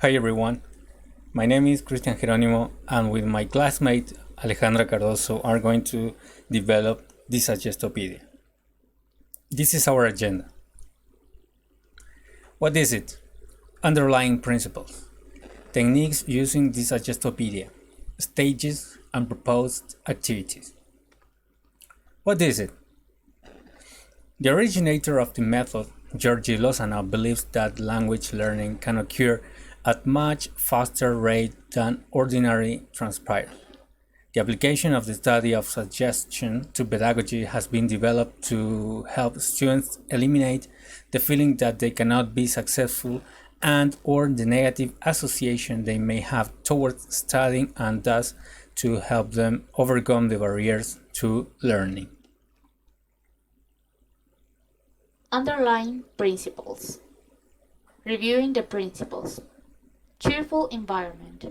Hi everyone, my name is Cristian Geronimo and with my classmate Alejandra Cardozo are going to develop Desuggestopedia. This is our agenda. What is it? Underlying principles, techniques using Desuggestopedia, stages and proposed activities. What is it? The originator of the method, Georgi Lozano, believes that language learning can occur at much faster rate than ordinary transpire. The application of the study of suggestion to pedagogy has been developed to help students eliminate the feeling that they cannot be successful and or the negative association they may have towards studying and thus to help them overcome the barriers to learning. Underlying principles. Reviewing the principles. Cheerful environment.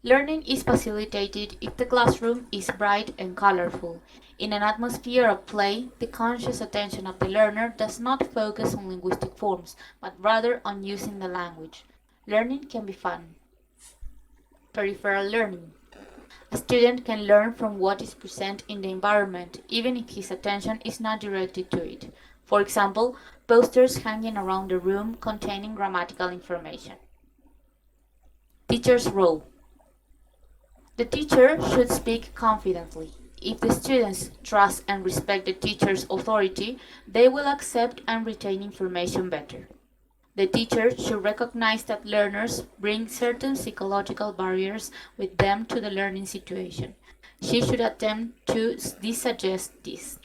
Learning is facilitated if the classroom is bright and colorful. In an atmosphere of play, the conscious attention of the learner does not focus on linguistic forms, but rather on using the language. Learning can be fun. Peripheral learning. A student can learn from what is present in the environment, even if his attention is not directed to it. For example, posters hanging around the room containing grammatical information. Teacher's role. The teacher should speak confidently. If the students trust and respect the teacher's authority, they will accept and retain information better. The teacher should recognize that learners bring certain psychological barriers with them to the learning situation. She should attempt to desuggest this.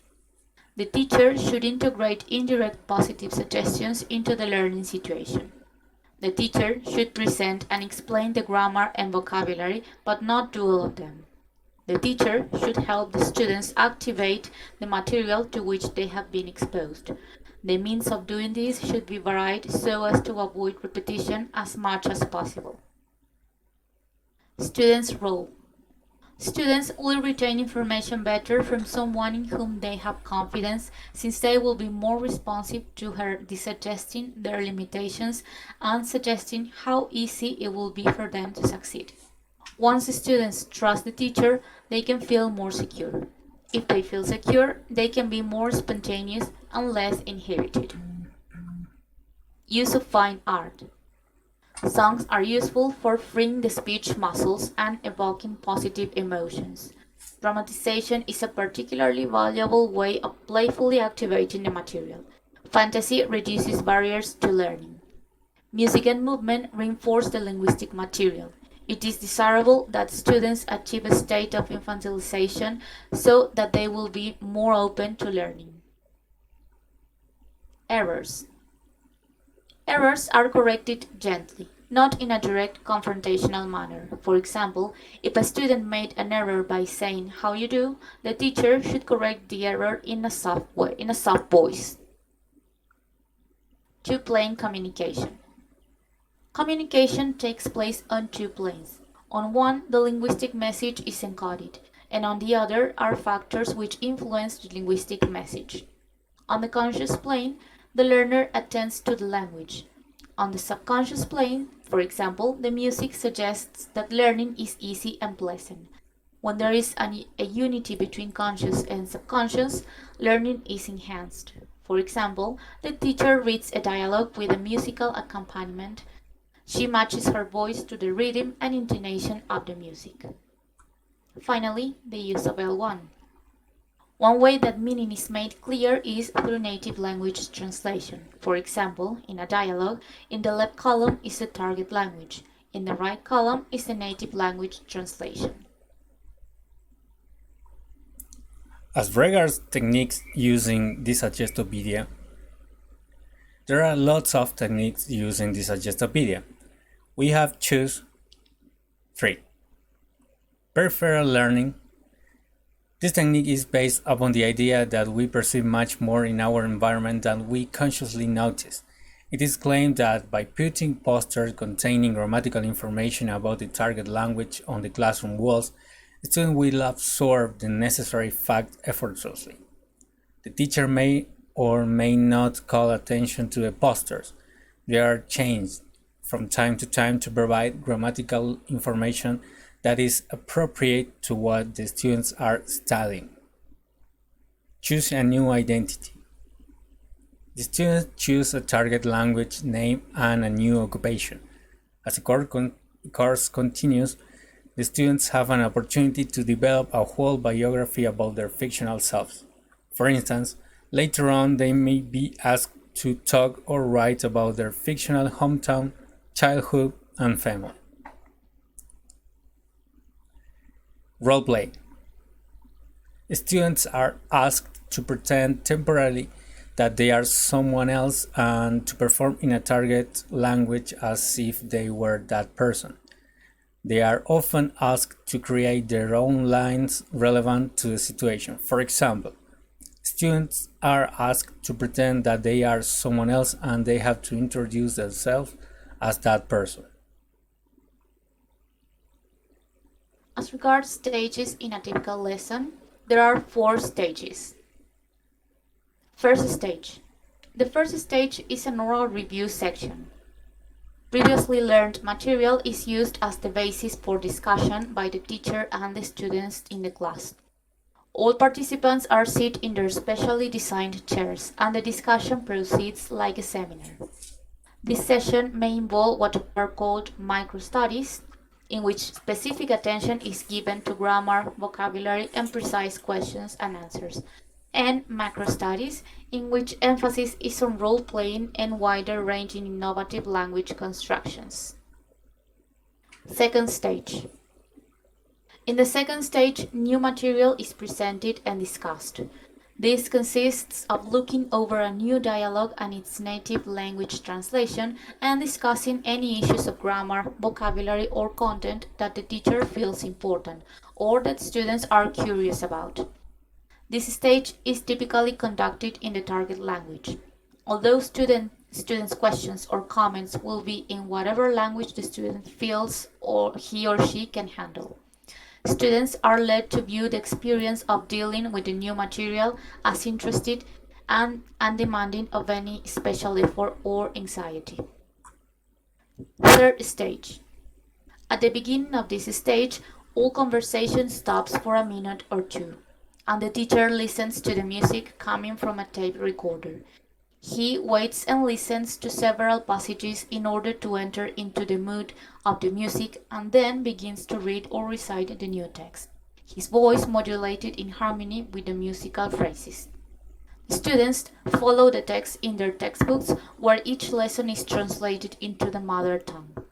The teacher should integrate indirect positive suggestions into the learning situation. The teacher should present and explain the grammar and vocabulary, but not do all of them. The teacher should help the students activate the material to which they have been exposed. The means of doing this should be varied so as to avoid repetition as much as possible. Students' role. Students will retain information better from someone in whom they have confidence, since they will be more responsive to her suggesting their limitations and suggesting how easy it will be for them to succeed. Once the students trust the teacher, they can feel more secure. If they feel secure, they can be more spontaneous and less inhibited. Use of fine art. Songs are useful for freeing the speech muscles and evoking positive emotions. Dramatization is a particularly valuable way of playfully activating the material. Fantasy reduces barriers to learning. Music and movement reinforce the linguistic material. It is desirable that students achieve a state of infantilization so that they will be more open to learning. Errors. Errors are corrected gently, not in a direct confrontational manner. For example, if a student made an error by saying "how you do," the teacher should correct the error in a soft voice. Two-plane communication. Communication takes place on two planes. On one, the linguistic message is encoded, and on the other are factors which influence the linguistic message. On the conscious plane, the learner attends to the language. On the subconscious plane, for example, the music suggests that learning is easy and pleasant. When there is a unity between conscious and subconscious, learning is enhanced. For example, the teacher reads a dialogue with a musical accompaniment. She matches her voice to the rhythm and intonation of the music. Finally, the use of L1. One way that meaning is made clear is through native language translation. For example, in a dialogue, in the left column is the target language. In the right column is the native language translation. As regards techniques using Desuggestopedia, there are lots of techniques using Desuggestopedia. We have choose 3. Peripheral learning. This technique is based upon the idea that we perceive much more in our environment than we consciously notice. It is claimed that by putting posters containing grammatical information about the target language on the classroom walls, students will absorb the necessary fact effortlessly. The teacher may or may not call attention to the posters. They are changed from time to time to provide grammatical information that is appropriate to what the students are studying. Choose a new identity. The students choose a target language name and a new occupation. As the course continues, the students have an opportunity to develop a whole biography about their fictional selves. For instance, later on they may be asked to talk or write about their fictional hometown, childhood, and family. Roleplay. Students are asked to pretend temporarily that they are someone else and to perform in a target language as if they were that person. They are often asked to create their own lines relevant to the situation. For example, students are asked to pretend that they are someone else and they have to introduce themselves as that person. As regards stages in a typical lesson, there are 4 stages. First stage. The first stage is an oral review section. Previously learned material is used as the basis for discussion by the teacher and the students in the class. All participants are seated in their specially designed chairs, and the discussion proceeds like a seminar. This session may involve what are called micro-studies, in which specific attention is given to grammar, vocabulary, and precise questions and answers, and macro-studies, in which emphasis is on role-playing and wider-ranging innovative language constructions. Second stage. In the second stage, new material is presented and discussed. This consists of looking over a new dialogue and its native language translation and discussing any issues of grammar, vocabulary, or content that the teacher feels important or that students are curious about. This stage is typically conducted in the target language. Although students' questions or comments will be in whatever language the student feels or he or she can handle. Students are led to view the experience of dealing with the new material as interesting and undemanding of any special effort or anxiety. Third stage. At the beginning of this stage, all conversation stops for a minute or two, and the teacher listens to the music coming from a tape recorder. He waits and listens to several passages in order to enter into the mood of the music and then begins to read or recite the new text, his voice modulated in harmony with the musical phrases. Students follow the text in their textbooks where each lesson is translated into the mother tongue.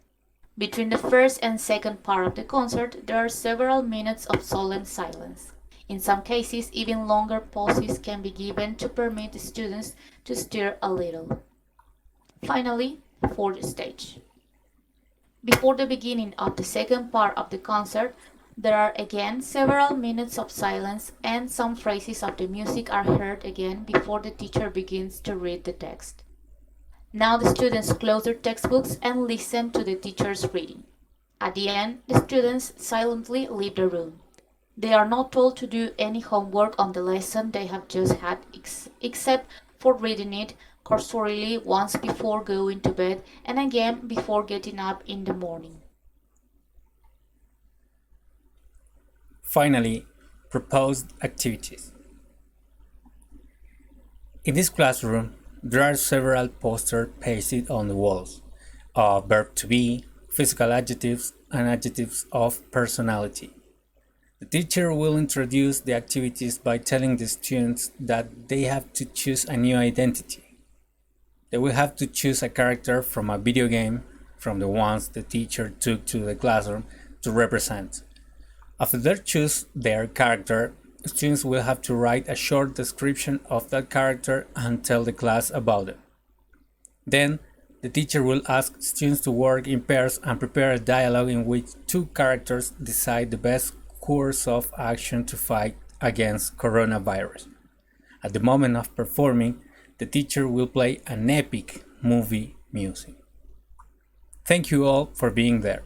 Between the first and second part of the concert, there are several minutes of solemn silence. In some cases, even longer pauses can be given to permit the students to stir a little. Finally, fourth stage. Before the beginning of the second part of the concert, there are again several minutes of silence and some phrases of the music are heard again before the teacher begins to read the text. Now the students close their textbooks and listen to the teacher's reading. At the end, the students silently leave the room. They are not told to do any homework on the lesson they have just had except for reading it cursorily once before going to bed and again before getting up in the morning. Finally, proposed activities. In this classroom, there are several posters pasted on the walls of verb to be, physical adjectives, and adjectives of personality. The teacher will introduce the activities by telling the students that they have to choose a new identity. They will have to choose a character from a video game, from the ones the teacher took to the classroom to represent. After they choose their character, students will have to write a short description of that character and tell the class about it. Then, the teacher will ask students to work in pairs and prepare a dialogue in which two characters decide the best course of action to fight against coronavirus. At the moment of performing, the teacher will play an epic movie music. Thank you all for being there.